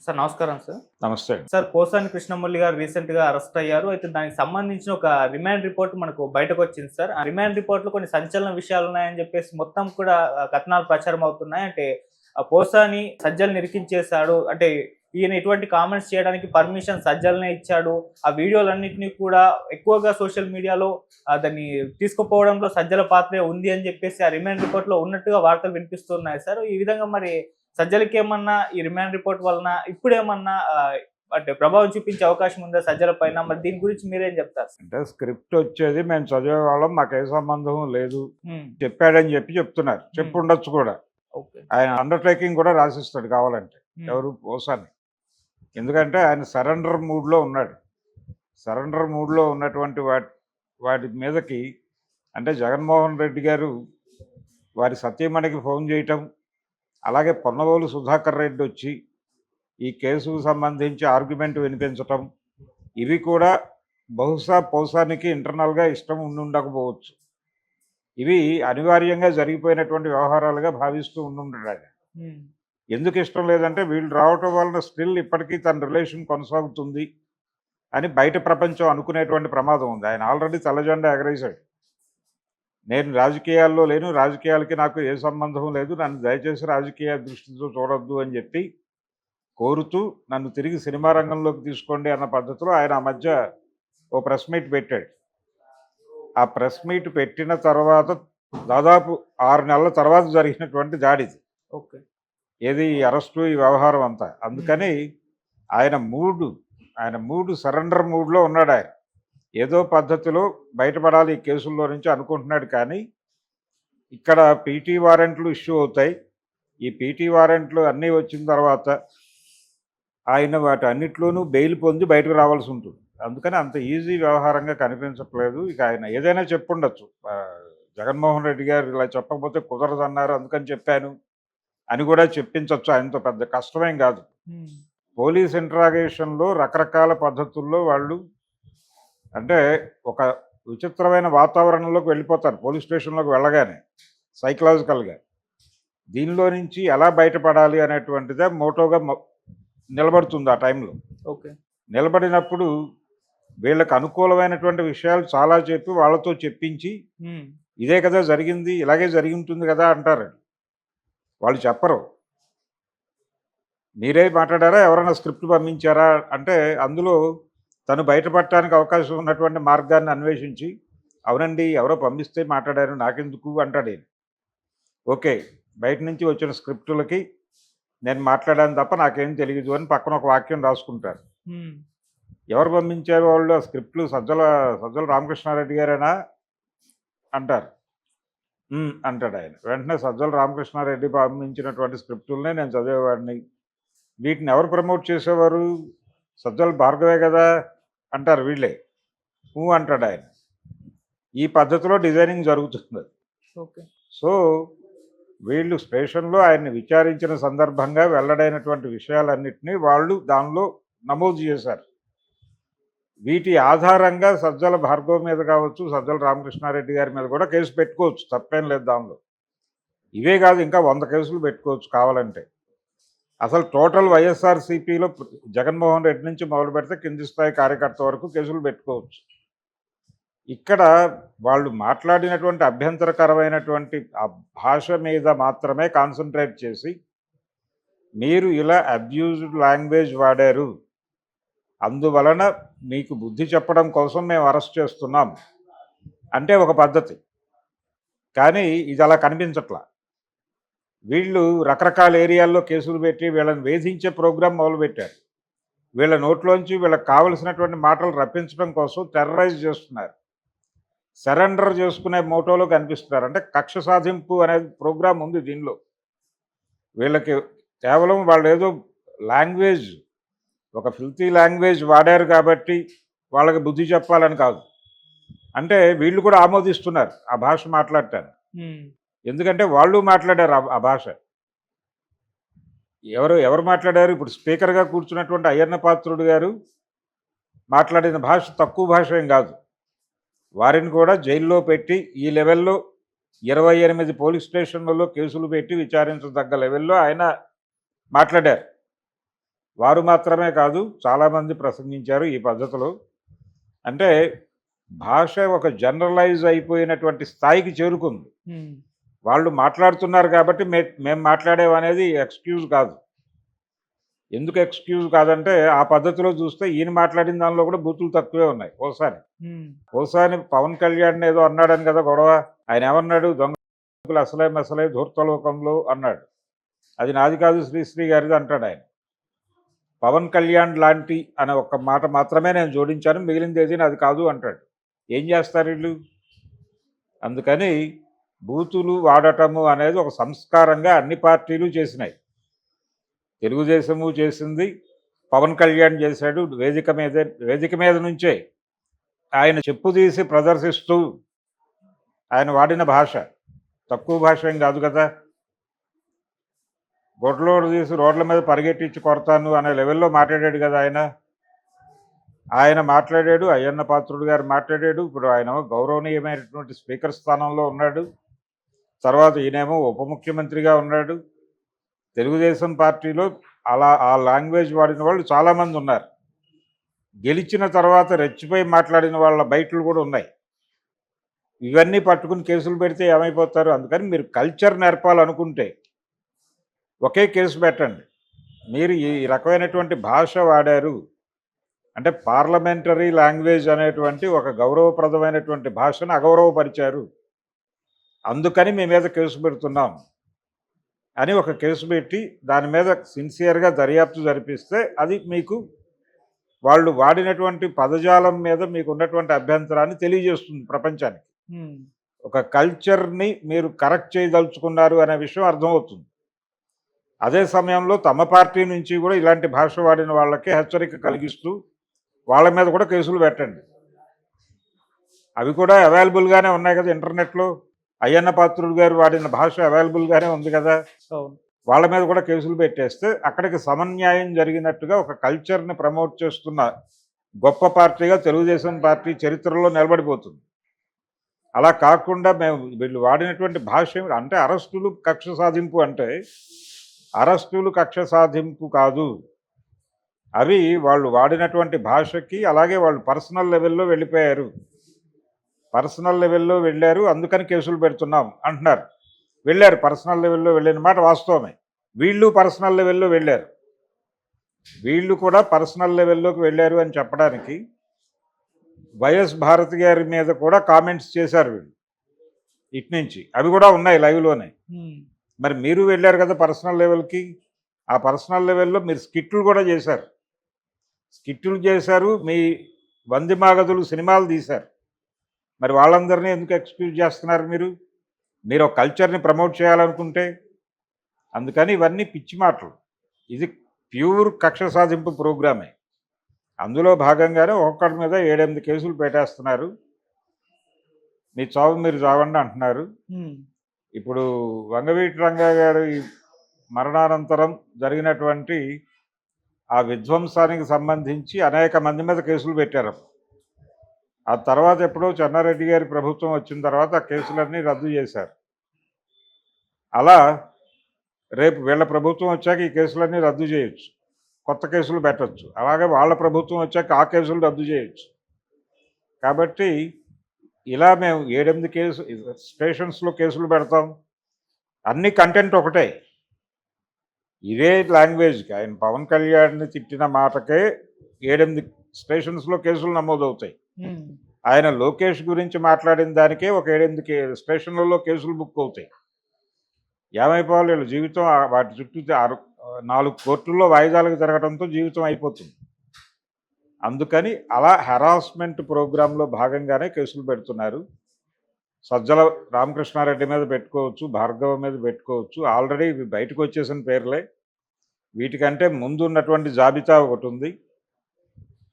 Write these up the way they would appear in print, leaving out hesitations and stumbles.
Sir నమస్కారం sir. నమస్తే. Sir Posani Krishna Murali గారు రీసెంట్‌గా అరెస్ట్ అయ్యారు. అయితే దానికి సంబంధించిన ఒక రిమాండ్ రిపోర్ట్ మనకు బయటకొచ్చింది సార్. ఆ రిమాండ్ రిపోర్ట్‌లో కొన్ని సంచలన విషయాలున్నాయని చెప్పేసి మొత్తం కూడా కథనాలు ప్రచారం అవుతున్నాయి. అంటే పోసాని సజ్జల్ని ఇరికించేశాడు. అంటే ఈయన ఇటువంటి కామెంట్స్ చేయడానికి పర్మిషన్ సజ్జలనే ఇచ్చాడు. ఆ వీడియోలన్నిటిని కూడా ఎక్కువగా సోషల్ మీడియాలో దాన్ని తీసుకుపోవడంలో సజ్జల పాత్రే ఉంది అని చెప్పేసి ఆ రిమాండ్ రిపోర్ట్‌లో ఉన్నట్టుగా వార్తలు వినిపిస్తున్నాయి సార్. ఈ విధంగా మరి సజ్జలకేమన్నా ఈ రిమాండ్ రిపోర్ట్ వలన ఇప్పుడేమన్నా అంటే ప్రభావం చూపించే అవకాశం ఉందా సజ్జల పైన? మరి దీని గురించి మీరేం చెప్తారు? అంటే స్క్రిప్ట్ వచ్చేది మేము చదివేవాళ్ళం, మాకే సంబంధం లేదు హ్మ్. చెప్పాడని చెప్తున్నారు. హ్మ్. చెప్పుండొచ్చు కూడా. ఓకే. ఆయన అండర్‌టేకింగ్ కూడా రాసిస్తాడు కావాలంటే. హ్మ్. ఎవరు? పోసాని. ఎందుకంటే ఆయన సరెండర్ మూడ్‌లో ఉన్నాడు. సరెండర్ మూడ్‌లో ఉన్నటువంటి వాటి మీదకి అంటే జగన్మోహన్ రెడ్డి గారు వారి సతీమణికి ఫోన్ చేయటం, అలాగే పొన్నవోలు సుధాకర్ రెడ్డి వచ్చి ఈ కేసుకు సంబంధించి ఆర్గ్యుమెంట్ వినిపించటం, ఇవి కూడా బహుశా పోసానికి ఇంటర్నల్‌గా ఇష్టం ఉండుండకపోవచ్చు. ఇవి అనివార్యంగా జరిగిపోయినటువంటి వ్యవహారాలుగా భావిస్తూ ఉండుంటాడు ఆయన. హ్మ్. ఎందుకు ఇష్టం లేదంటే వీళ్ళు రావటం వలన స్టిల్ ఇప్పటికీ తన రిలేషన్ కొనసాగుతుంది అని బయట ప్రపంచం అనుకునేటువంటి ప్రమాదం ఉంది. ఆయన ఆల్రెడీ తెల్లజెండా ఎగరేశాడు. నేను రాజకీయాల్లో లేను, రాజకీయాలకి నాకు ఏ సంబంధం లేదు, నన్ను దయచేసి రాజకీయ దృష్టితో చూడొద్దు అని చెప్పి కోరుతూ నన్ను తిరిగి సినిమా రంగంలోకి తీసుకోండి అన్న పద్ధతిలో ఆయన ఆ మధ్య ఓ ప్రెస్ మీట్ పెట్టాడు. ఆ ప్రెస్ మీట్ పెట్టిన తర్వాత దాదాపు 6 నెలల తర్వాత జరిగినటువంటి దాడిది. ఓకే. ఏది ఈ అరెస్టు, ఈ వ్యవహారం అంతా. అందుకని ఆయన మూడు సరెండర్ మూడ్‌లో ఉన్నాడు ఆయన. ఏదో పద్ధతిలో బయటపడాలి ఈ కేసుల్లో నుంచి అనుకుంటున్నాడు. కానీ ఇక్కడ పీటీ వారెంట్లు ఇష్యూ అవుతాయి. ఈ పీటీ వారెంట్లు అన్నీ వచ్చిన తర్వాత ఆయన వాటి అన్నిట్లోనూ బెయిల్ పొంది బయటకు రావాల్సి ఉంటుంది. అందుకని అంత ఈజీ వ్యవహారంగా కనిపించట్లేదు. ఇక ఆయన ఏదైనా చెప్పుండొచ్చు. జగన్మోహన్ రెడ్డి గారు ఇలా చెప్పకపోతే కుదరదన్నారు, అందుకని చెప్పాను అని కూడా చెప్పించొచ్చు. ఆయనతో పెద్ద కష్టమేం కాదు. హ్మ్. పోలీస్ ఇంట్రాగేషన్‌లో రకరకాల పద్ధతుల్లో వాళ్ళు అంటే ఒక విచిత్రమైన వాతావరణంలోకి వెళ్ళిపోతారు పోలీస్ స్టేషన్‌లోకి వెళ్ళగానే సైకలాజికల్‌గా. దీనిలో నుంచి ఎలా బయటపడాలి అనేటువంటిదే మోటోగా నిలబడుతుంది ఆ టైంలో. ఓకే. నిలబడినప్పుడు వీళ్ళకి అనుకూలమైనటువంటి విషయాలు చాలా చెప్పి వాళ్ళతో చెప్పించి హ్మ్. ఇదే కదా జరిగింది, ఇలాగే జరిగి ఉంటుంది కదా అంటారు. వాళ్ళు చెప్పరు. మీరే మాట్లాడారా, ఎవరైనా స్క్రిప్ట్ పంపించారా అంటే అందులో తను బయటపడటానికి అవకాశం ఉన్నటువంటి మార్గాన్ని అన్వేషించి అవునండి ఎవరో పంపిస్తే మాట్లాడారు నాకెందుకు అంటాడు ఈయన. ఓకే, బయట నుంచి వచ్చిన స్క్రిప్టులకి నేను మాట్లాడాను తప్ప నాకేం తెలియదు అని పక్కన ఒక వాక్యం రాసుకుంటారు. హ్మ్. ఎవరు పంపించారు వాళ్ళు ఆ స్క్రిప్ట్లు? సజ్జల రామకృష్ణారెడ్డి గారేనా అంటారు. అంటాడు ఆయన. వెంటనే సజ్జల రామకృష్ణారెడ్డి పంపించినటువంటి స్క్రిప్టులనే నేను చదివేవాడిని. వీటిని ఎవరు ప్రమోట్ చేసేవారు? సజ్జల భార్గవే కదా అంటారు వీళ్ళే. అంటాడు ఆయన. ఈ పద్ధతిలో డిజైనింగ్ జరుగుతుంది. ఓకే. సో వీళ్ళు స్టేషన్లో ఆయన్ని విచారించిన సందర్భంగా వెల్లడైనటువంటి విషయాలన్నింటినీ వాళ్ళు దానిలో నమోదు చేశారు. వీటి ఆధారంగా సజ్జల భార్గవ్ మీద కావచ్చు, సజ్జల రామకృష్ణారెడ్డి గారి మీద కూడా కేసు పెట్టుకోవచ్చు, తప్పేం లేదు దానిలో. ఇవే కాదు, ఇంకా 100 కేసులు పెట్టుకోవచ్చు కావాలంటే. అసలు టోటల్ వైఎస్ఆర్సీపీలో జగన్మోహన్ రెడ్డి నుంచి మొదలు పెడితే కింది స్థాయి కార్యకర్త వరకు కేసులు పెట్టుకోవచ్చు. ఇక్కడ వాళ్ళు మాట్లాడినటువంటి అభ్యంతరకరమైనటువంటి ఆ భాష మీద మాత్రమే కాన్సన్ట్రేట్ చేసి మీరు ఇలా అబ్యూజ్డ్ లాంగ్వేజ్ వాడారు, అందువలన మీకు బుద్ధి చెప్పడం కోసం మేము అరెస్ట్ చేస్తున్నాం అంటే ఒక పద్ధతి. కానీ ఇది అలా కనిపించట్లా. వీళ్ళు రకరకాల ఏరియాల్లో కేసులు పెట్టి వీళ్ళని వేధించే ప్రోగ్రాం మొదలుపెట్టారు. వీళ్ళ నోట్లోంచి వీళ్ళకి కావలసినటువంటి మాటలు రప్పించడం కోసం టెర్రరైజ్ చేస్తున్నారు. సరెండర్ చేసుకునే మోటోలో కనిపిస్తున్నారు. అంటే కక్ష సాధింపు అనేది ప్రోగ్రాం ఉంది దీనిలో. వీళ్ళకి కేవలం వాళ్ళు ఏదో లాంగ్వేజ్, ఒక ఫిల్తీ లాంగ్వేజ్ వాడారు కాబట్టి వాళ్ళకి బుద్ధి చెప్పాలని కాదు. అంటే వీళ్ళు కూడా ఆమోదిస్తున్నారు ఆ భాష మాట్లాడటాన్ని. ఎందుకంటే వాళ్ళు మాట్లాడారు ఆ భాష. ఎవరు మాట్లాడారు? ఇప్పుడు స్పీకర్గా కూర్చున్నటువంటి అయ్యన్న పాత్రుడు గారు మాట్లాడిన భాష తక్కువ భాష ఏం కాదు. వారిని కూడా జైల్లో పెట్టి ఈ లెవెల్లో 28 పోలీస్ స్టేషన్లలో కేసులు పెట్టి విచారించదగ్గ లెవెల్లో ఆయన మాట్లాడారు. వారు మాత్రమే కాదు చాలామంది ప్రసంగించారు ఈ పద్ధతిలో. అంటే భాష ఒక జనరలైజ్ అయిపోయినటువంటి స్థాయికి చేరుకుంది. హ్మ్. వాళ్ళు మాట్లాడుతున్నారు కాబట్టి మేము మాట్లాడేమనేది ఎక్స్‌క్యూజ్ కాదు. ఎందుకు ఎక్స్‌క్యూజ్ కాదంటే, ఆ పద్ధతిలో చూస్తే ఈయన మాట్లాడిన దానిలో కూడా బూతులు తక్కువే ఉన్నాయి ఓసారి. హ్మ్. ఓసారి పవన్ కళ్యాణ్ ఏదో అన్నాడని కదా గొడవ. ఆయన ఏమన్నాడు? దొంగలు అసలే మెసలే ధూర్తలోకంలో అన్నాడు. అది నాది కాదు శ్రీశ్రీ గారిది అంటాడు ఆయన. పవన్ కళ్యాణ్ లాంటి అనే ఒక్క మాట మాత్రమే నేను జోడించాను. మిగిలినది ఏది నాది కాదు అంటాడు. ఏం చేస్తారు వీళ్ళు? అందుకని బూతులు వాడటము అనేది ఒక సంస్కారంగా అన్ని పార్టీలు చేసినాయి. తెలుగుదేశము చేసింది, పవన్ కళ్యాణ్ చేశాడు. వేదిక మీద నుంచే ఆయన చెప్పు తీసి ప్రదర్శిస్తూ ఆయన వాడిన భాష తక్కువ భాష ఏం కాదు కదా. గొడ్లోడు తీసి రోడ్ల మీద పరిగెట్టించి కొడతాను అనే లెవెల్లో మాట్లాడాడు కదా ఆయన. ఆయన మాట్లాడాడు, అయ్యన్న పాత్రుడు గారు మాట్లాడాడు. ఇప్పుడు ఆయన గౌరవనీయమైనటువంటి స్పీకర్ స్థానంలో ఉన్నాడు. తర్వాత ఈయనేమో ఉప ముఖ్యమంత్రిగా ఉన్నాడు. తెలుగుదేశం పార్టీలో అలా ఆ లాంగ్వేజ్ వాడిన వాళ్ళు చాలామంది ఉన్నారు. గెలిచిన తర్వాత రెచ్చిపోయి మాట్లాడిన వాళ్ళ బయటలు కూడా ఉన్నాయి. ఇవన్నీ పట్టుకుని కేసులు పెడితే ఏమైపోతారు? అందుకని మీరు కల్చర్ నేర్పాలనుకుంటే ఒకే కేసు పెట్టండి. మీరు ఈ రకమైనటువంటి భాష వాడారు అంటే పార్లమెంటరీ లాంగ్వేజ్ అనేటువంటి ఒక గౌరవప్రదమైనటువంటి భాషను అగౌరవపరిచారు, అందుకని మీ మీద కేసు పెడుతున్నాం అని ఒక కేసు పెట్టి దాని మీద సిన్సియర్గా దర్యాప్తు జరిపిస్తే అది మీకు వాళ్ళు వాడినటువంటి పదజాలం మీద మీకు ఉన్నటువంటి అభ్యంతరాన్ని తెలియజేస్తుంది ప్రపంచానికి. హ్మ్. ఒక కల్చర్ని మీరు కరెక్ట్ చేయదలుచుకున్నారు అనే విషయం అర్థమవుతుంది. అదే సమయంలో తమ పార్టీ నుంచి కూడా ఇలాంటి భాష వాడిన వాళ్ళకి హెచ్చరిక కలిగిస్తూ వాళ్ళ మీద కూడా కేసులు పెట్టండి. అవి కూడా అవైలబుల్గానే ఉన్నాయి కదా ఇంటర్నెట్లో. అయ్యన్న పాత్రుడు గారు వాడిన భాష అవైలబుల్గానే ఉంది కదా. అవును. వాళ్ళ మీద కూడా కేసులు పెట్టేస్తే అక్కడికి సమన్యాయం జరిగినట్టుగా ఒక కల్చర్ని ప్రమోట్ చేస్తున్న గొప్ప పార్టీగా తెలుగుదేశం పార్టీ చరిత్రలో నిలబడిపోతుంది. అలా కాకుండా మేము వీళ్ళు వాడినటువంటి భాష అంటే అరెస్టులు కక్ష సాధింపు అంటే అరెస్టులు కక్ష సాధింపు కాదు. అవి వాళ్ళు వాడినటువంటి భాషకి అలాగే వాళ్ళు పర్సనల్ లెవెల్లో వెళ్ళిపోయారు. పర్సనల్ లెవెల్లో వెళ్ళారు, అందుకని కేసులు పెడుతున్నాం అంటున్నారు. వెళ్ళారు, పర్సనల్ లెవెల్లో వెళ్ళిన మాట వాస్తవమే. వీళ్ళు పర్సనల్ లెవెల్లో వెళ్ళారు. వీళ్ళు కూడా పర్సనల్ లెవెల్లోకి వెళ్ళారు అని చెప్పడానికి వైఎస్ భారతి గారి మీద కూడా కామెంట్స్ చేశారు వీళ్ళు ఇటు నుంచి. అవి కూడా ఉన్నాయి లైవ్లోనే. హ్మ్. మరి మీరు వెళ్ళారు కదా పర్సనల్ లెవెల్కి. ఆ పర్సనల్ లెవెల్లో మీరు స్కిట్లు కూడా చేశారు. స్కిట్లు చేశారు, మీ వందిమాగదులు సినిమాలు తీశారు. మరి వాళ్ళందరినీ ఎందుకు ఎక్స్క్యూజ్ చేస్తున్నారు మీరు? మీరు ఒక కల్చర్ని ప్రమోట్ చేయాలనుకుంటే. అందుకని ఇవన్నీ పిచ్చి మాటలు. ఇది ప్యూర్ కక్ష సాధింపు ప్రోగ్రామే. అందులో భాగంగానే ఒక్కొక్కడి మీద 7-8 కేసులు పెట్టేస్తున్నారు. మీ చావు మీరు చావండి అంటున్నారు. హ్మ్. ఇప్పుడు వంగవీటి రంగా గారి మరణానంతరం జరిగినటువంటి ఆ విధ్వంసానికి సంబంధించి అనేక మంది మీద కేసులు పెట్టారు. ఆ తర్వాత ఎప్పుడో చెన్నారెడ్డి గారి ప్రభుత్వం వచ్చిన తర్వాత ఆ కేసులన్నీ రద్దు చేశారు. అలా రేపు వీళ్ళ ప్రభుత్వం వచ్చాక ఈ కేసులన్నీ రద్దు చేయొచ్చు, కొత్త కేసులు పెట్టచ్చు. అలాగే వాళ్ళ ప్రభుత్వం వచ్చాక ఆ కేసులు రద్దు చేయొచ్చు. కాబట్టి ఇలా మేము 7-8 స్టేషన్స్లో కేసులు పెడతాం. అన్ని కంటెంట్ ఒకటే. ఇదే లాంగ్వేజ్కి ఆయన పవన్ కళ్యాణ్ని తిట్టిన మాటకే 7-8 స్టేషన్స్లో కేసులు నమోదవుతాయి. హ్మ్. ఆయన లోకేష్ గురించి మాట్లాడిన దానికే ఒక 7-8 స్టేషన్లలో కేసులు బుక్ అవుతాయి. ఏమైపోవాలి వీళ్ళ జీవితం? వాటి చుట్టూ 4 కోర్టుల్లో వాయిదాలకు జరగడంతో జీవితం అయిపోతుంది. అందుకని అలా హెరాస్మెంట్ ప్రోగ్రాంలో భాగంగానే కేసులు పెడుతున్నారు. సజ్జల రామకృష్ణారెడ్డి మీద పెట్టుకోవచ్చు, భార్గవ మీద పెట్టుకోవచ్చు. ఆల్రెడీ ఇవి బయటకు వచ్చేసిన పేర్లే. వీటికంటే ముందు ఉన్నటువంటి జాబితా ఒకటి ఉంది.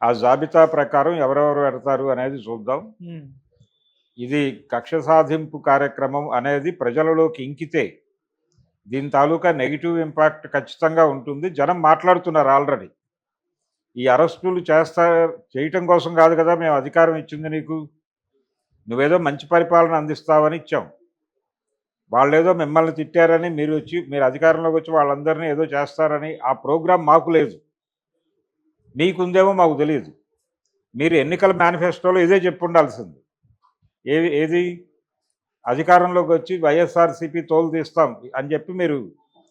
ఆ జాబితా ప్రకారం ఎవరెవరు పెడతారు అనేది చూద్దాం. హ్మ్. ఇది కక్ష సాధింపు కార్యక్రమం అనేది ప్రజలలోకి ఇంకితే దీని తాలూకా నెగిటివ్ ఇంపాక్ట్ ఖచ్చితంగా ఉంటుంది. జనం మాట్లాడుతున్నారు ఆల్రెడీ. ఈ అరెస్టులు చేయటం కోసం కాదు కదా మేము అధికారం ఇచ్చింది నీకు. నువ్వేదో మంచి పరిపాలన అందిస్తావని ఇచ్చాం. వాళ్ళేదో మిమ్మల్ని తిట్టారని మీరు అధికారంలోకి వచ్చి వాళ్ళందరినీ ఏదో చేస్తారని ఆ ప్రోగ్రాం మాకు లేదు. మీకుందేమో మాకు తెలియదు. మీరు ఎన్నికల మేనిఫెస్టోలో ఇదే చెప్పి ఉండాల్సింది. ఏది అధికారంలోకి వచ్చి వైఎస్ఆర్సీపీ తోలు తీస్తాం అని చెప్పి మీరు